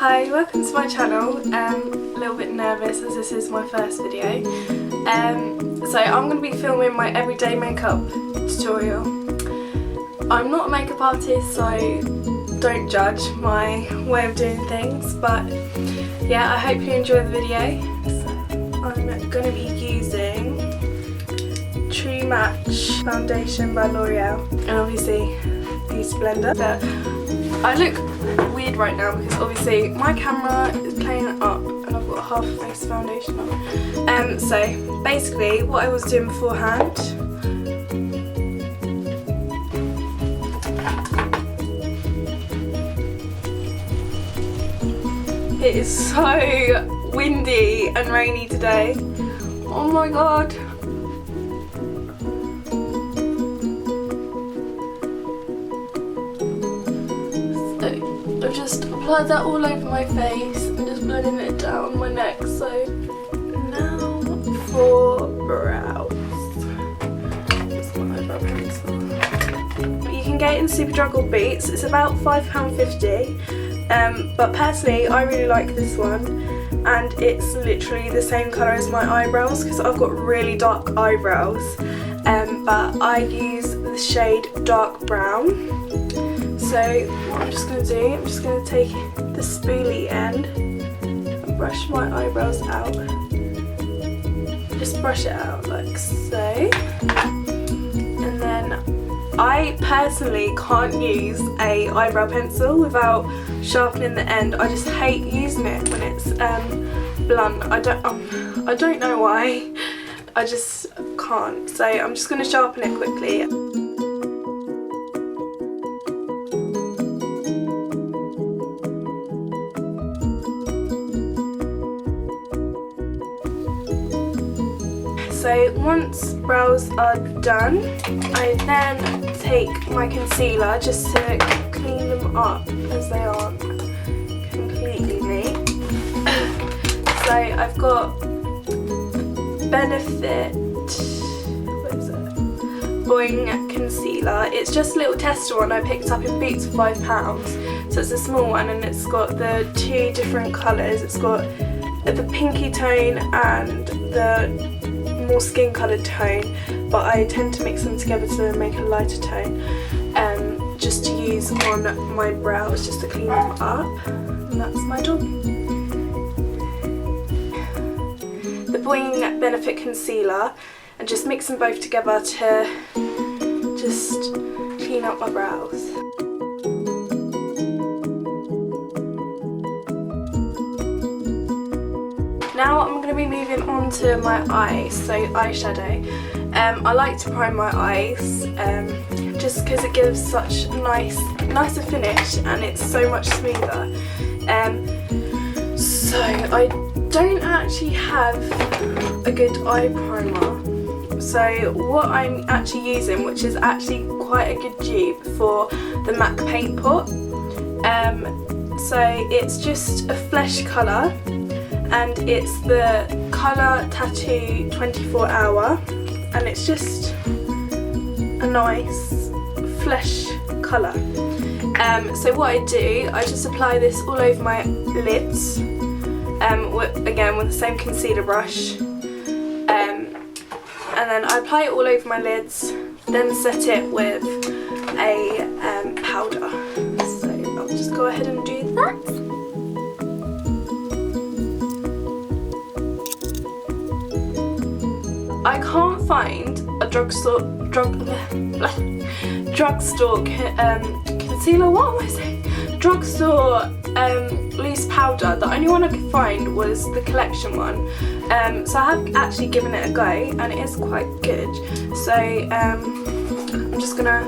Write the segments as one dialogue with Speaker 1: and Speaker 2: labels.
Speaker 1: Hi, welcome to my channel. A little bit nervous as this is my first video. So I'm going to be filming my everyday makeup tutorial. I'm not a makeup artist, so don't judge my way of doing things, but yeah, I hope you enjoy the video. So I'm going to be using True Match foundation by L'Oreal, and obviously use blender. But I look weird right now because obviously my camera is playing it up and I've got a half face foundation on. So basically what I was doing beforehand, it is so windy and rainy today. Oh my god. I've just applied that all over my face and just blending it down my neck. So now for brows. That's my eyebrow pencil. You can get it in Superdrug or Boots. It's about £5.50. But personally I really like this one, and it's literally the same colour as my eyebrows because I've got really dark eyebrows. But I use the shade dark brown. So what I'm just going to do, I'm just going to take the spoolie end and brush my eyebrows out. Just brush it out like so. And then I personally can't use a eyebrow pencil without sharpening the end. I just hate using it when it's blunt. I don't know why. I just can't. So I'm just going to sharpen it quickly. So once brows are done, I then take my concealer just to clean them up as they aren't completely. So I've got Benefit, what is it? Boing Concealer. It's just a little tester one I picked up in Boots for £5. So it's a small one and it's got the two different colours. It's got the pinky tone and the more skin coloured tone, but I tend to mix them together to make a lighter tone, just to use on my brows just to clean them up, and that's my job. The Boing Benefit Concealer, and just mix them both together to just clean up my brows. Now I'm going to be moving on to my eyes, so eyeshadow. I like to prime my eyes just because it gives such nicer finish and it's so much smoother. So I don't actually have a good eye primer. So what I'm actually using, which is actually quite a good dupe for the MAC Paint Pot. So it's just a flesh colour. And it's the Colour Tattoo 24 Hour, and it's just a nice flesh colour. So what I do, I just apply this all over my lids, again with the same concealer brush, and then I apply it all over my lids, then set it with a powder. So I'll just go ahead and do that. I can't find a drugstore concealer. What am I saying? Drugstore loose powder. The only one I could find was the collection one. So I have actually given it a go, and it is quite good. So I'm just gonna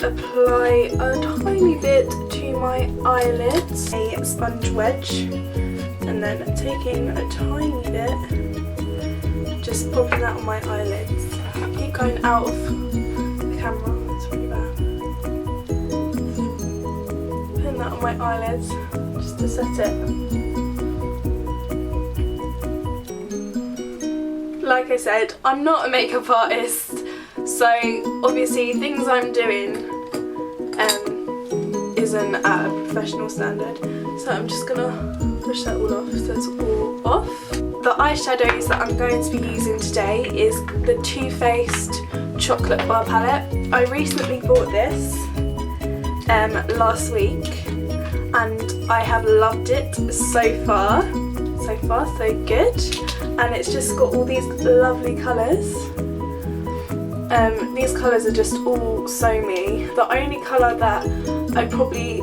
Speaker 1: apply a tiny bit to my eyelids, a sponge wedge, and then taking a tiny bit. Just popping that on my eyelids. I keep going out of the camera, it's really bad. Putting that on my eyelids just to set it. Like I said, I'm not a makeup artist, so obviously things I'm doing isn't at a professional standard. So I'm just gonna brush that all off so it's all off. The eyeshadows that I'm going to be using today is the Too Faced Chocolate Bar Palette. I recently bought this last week and I have loved it so far. So far, so good. And it's just got all these lovely colours. These colours are just all so me. The only colour that I probably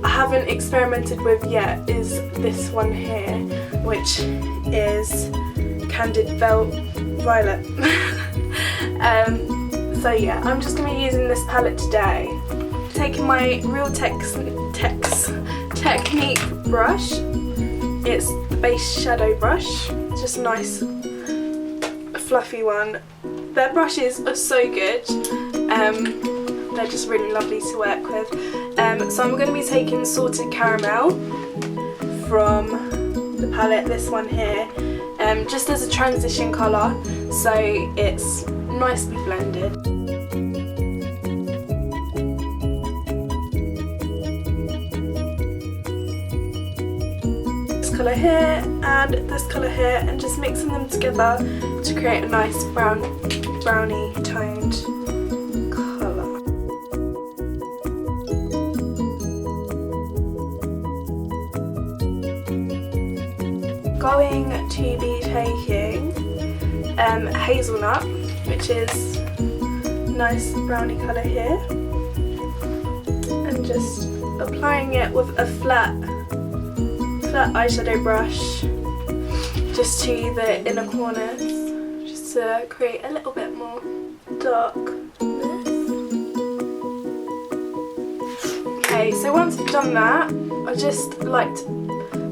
Speaker 1: haven't experimented with yet is this one here, which is Candid Violet. So yeah, I'm just going to be using this palette today. Taking my Real Technique brush. It's the base shadow brush. It's just a nice fluffy one. Their brushes are so good. They're just really lovely to work with. So I'm going to be taking Salted Caramel from the palette, this one here, just as a transition colour, so it's nicely blended. This colour here and this colour here, and just mixing them together to create a nice brownie toned colour. Going to be taking Hazelnut, which is a nice brownie colour here, and just applying it with a flat eyeshadow brush just to the inner corners, just to create a little bit more darkness. Okay, so once I've done that, I just like to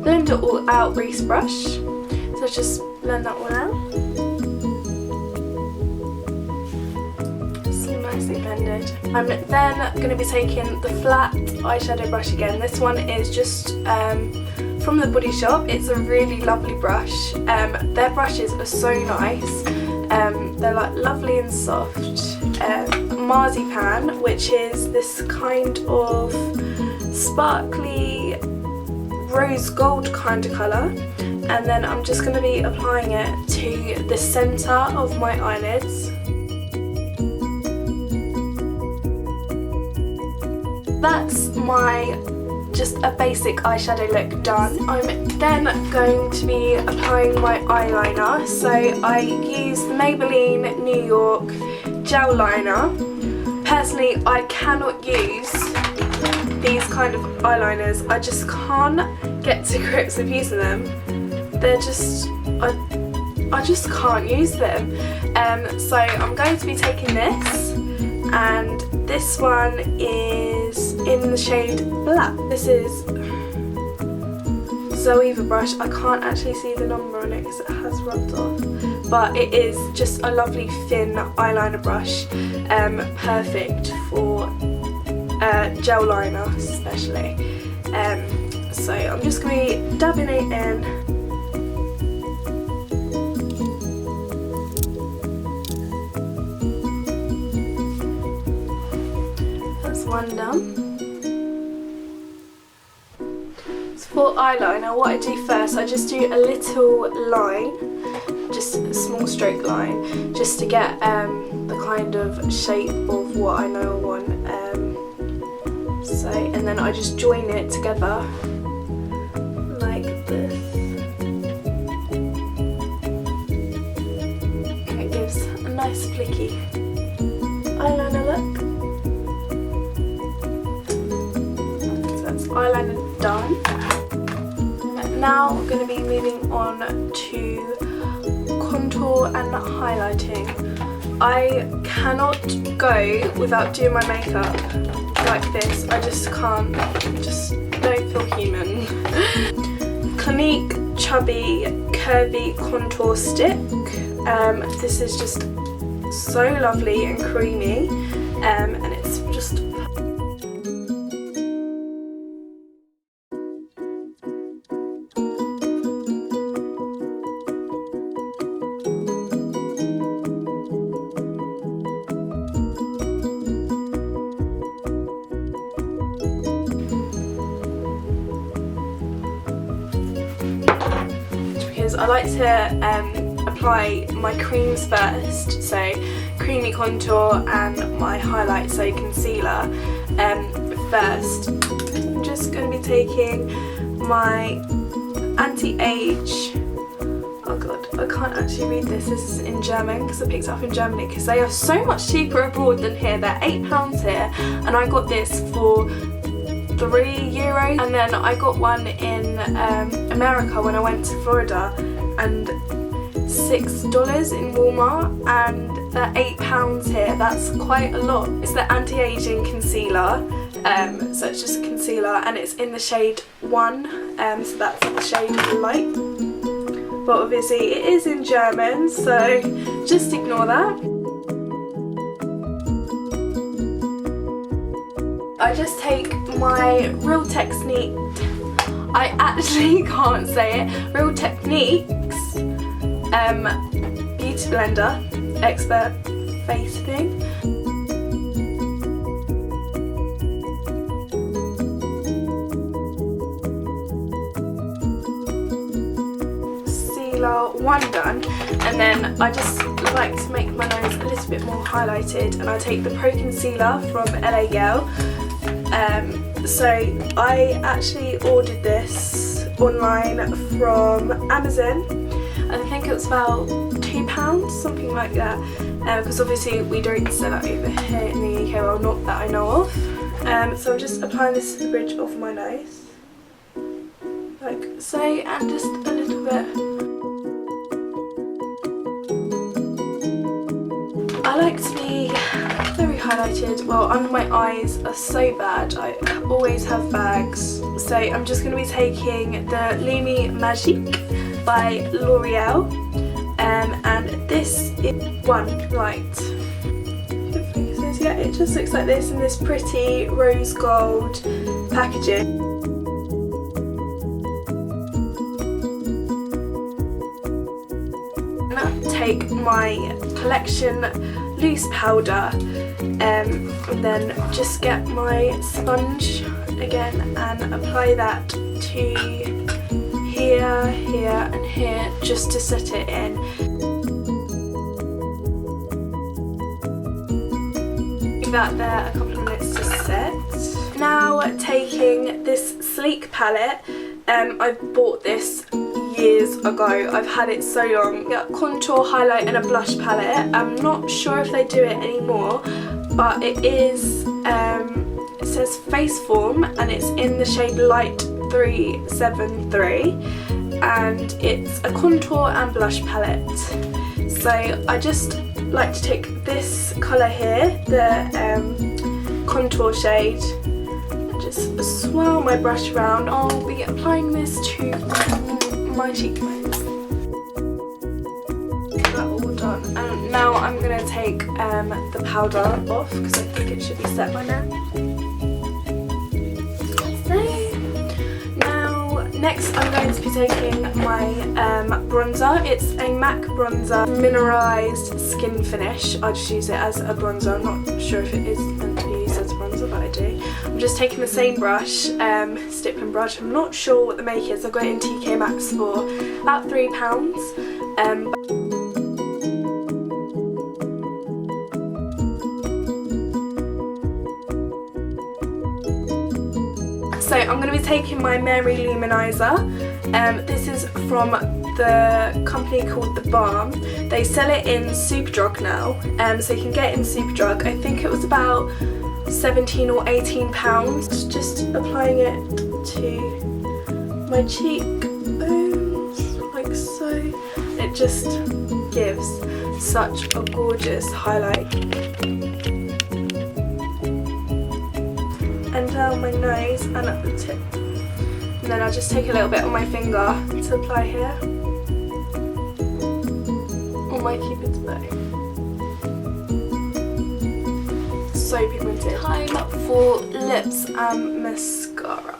Speaker 1: blend it all out, Grease brush. So just blend that one out. It's all nicely blended. I'm then going to be taking the flat eyeshadow brush again. This one is just from the Body Shop. It's a really lovely brush. Their brushes are so nice. They're like lovely and soft. Marzipan, which is this kind of sparkly rose gold kind of colour, and then I'm just going to be applying it to the centre of my eyelids. That's my just a basic eyeshadow look done. I'm then going to be applying my eyeliner. So I use the Maybelline New York gel liner. Personally, I cannot use these kind of eyeliners. I just can't get to grips with using them. They're just, I just can't use them. So I'm going to be taking this, and this one is in the shade Black. This is Zoeva brush. I can't actually see the number on it because it has rubbed off, but it is just a lovely thin eyeliner brush, perfect for gel liner especially. So I'm just going to be dabbing it in. That's one done. So for eyeliner, what I do first, I just do a little line, just a small stroke line, just to get the kind of shape of what I know I want. And then I just join it together like this, and it gives a nice flicky eyeliner look. So that's eyeliner done. Now I'm going to be moving on to contour and highlighting. I cannot go without doing my makeup like this. I just can't, just don't feel human. Clinique Chubby Curvy Contour Stick. This is just so lovely and creamy, and it's just I like to apply my creams first, so creamy contour and my highlight, so concealer first. I'm just going to be taking my anti-age, oh god, I can't actually read this is in German because I picked it up in Germany because they are so much cheaper abroad than here. They're £8 here and I got this for €3, and then I got one in America when I went to Florida and $6 in Walmart, and they're £8 here. That's quite a lot. It's the anti-aging concealer, so it's just a concealer and it's in the shade 1, so that's the shade Light, but obviously it is in German, so just ignore that. I just take my Real Technique, I actually can't say it, Real Techniques Beauty Blender Expert Face thing. Concealer 1 done, and then I just like to make my nose a little bit more highlighted, and I take the Pro Concealer from LA Girl. So I actually ordered this online from Amazon, and I think it was about £2, something like that, because obviously we don't sell it over here in the UK, well, not that I know of. So I'm just applying this to the bridge of my nose, like so, and just a little bit. I like to be very highlighted. Well, under my eyes are so bad. I always have bags. So I'm just going to be taking the Lumi Magique by L'Oreal, and this is one light. Yeah, it just looks like this in this pretty rose gold packaging. Take my collection loose powder, and then just get my sponge again and apply that to here, here and here, just to set it in. Leave that there a couple of minutes to set. Now taking this sleek palette, I bought this years ago, I've had it so long. Yeah, contour, highlight and a blush palette. I'm not sure if they do it anymore, but it is, it says Face Form and it's in the shade Light 373, and it's a contour and blush palette. So I just like to take this colour here, the contour shade, and just swirl my brush around. I'll be applying this to my cheekbones. That all done, and now I'm going to take the powder off because I think it should be set by now. So now next I'm going to be taking my bronzer. It's a MAC bronzer, Mineralized Skinfinish. I just use it as a bronzer. I'm not sure if it is meant to be used as a bronzer, but I do. I'm just taking the same brush, stippling brush. I'm not sure what the make is. I got it in TK Maxx for about £3. So I'm going to be taking my Mary Luminizer. This is from the company called the Balm. They sell it in Superdrug now, so you can get it in Superdrug. I think it was about £17 or £18. Just applying it to my cheekbones like so. It just gives such a gorgeous highlight. And down my nose and at the tip. And then I'll just take a little bit on my finger to apply here on my cupid's bow. So pigmented. Time for lips and mascara.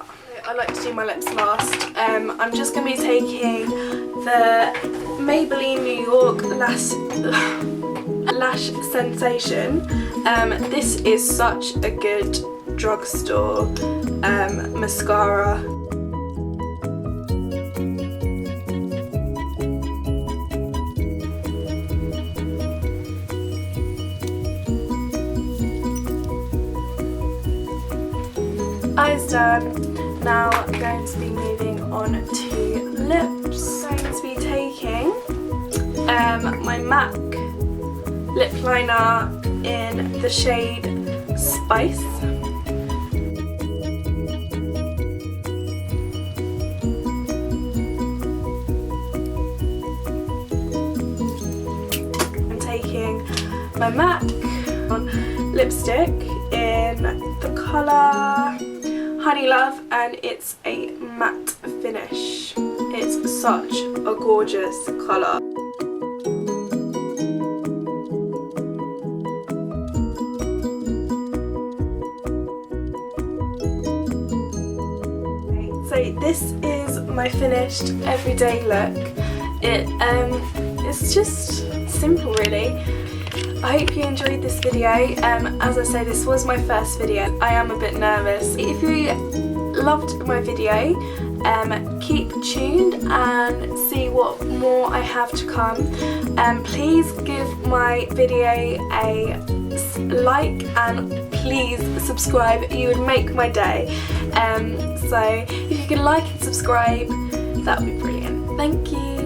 Speaker 1: I like to do my lips last. I'm just going to be taking the Maybelline New York Lash Sensation. This is such a good drugstore mascara. that's done. Now I'm going to be moving on to lips. I'm going to be taking my MAC lip liner in the shade Spice. I'm taking my MAC lipstick in the colour Honey Love, and it's a matte finish. It's such a gorgeous colour. So this is my finished everyday look. It's just simple really. I hope you enjoyed this video. As I say, this was my first video. I am a bit nervous. If you loved my video, keep tuned and see what more I have to come. Please give my video a like and please subscribe. You would make my day. So if you can like and subscribe, that would be brilliant. Thank you.